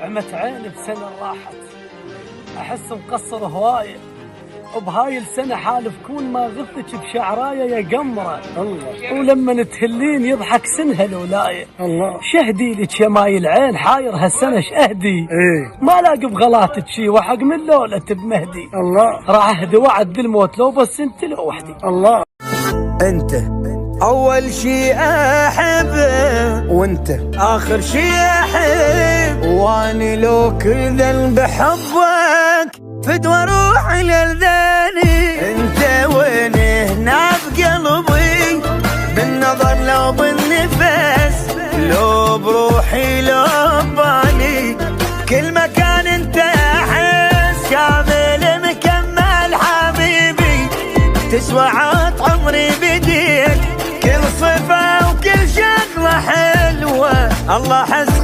عمت عيني بسنة راحت، أحس مقصر هواية، وبهاي السنة حالف كون ما غثك بشعراية يا قمرة. الله. ولما تهلين يضحك سنها الولاية. الله. شهدي لك يا ماي العين حاير هالسنة شأهدي. ما لاقي بغلاتك شي وحق من لولة بمهدي. الله. راح أهدي وعد بالموت لو بس انت لوحدي. الله. انت اول شي احبه، وانت اخر شي احب، واني لو كل ذنب حبك فدوى روحي للذاني. انت وين هنا بقلبي، بالنظر لو بالنفس، لو بروحي لو ببالي، كل مكان انت احس كامل مكمل حبيبي. تسوى عط عمري بديك، كل صفة وكل شغلة حلوة الله حز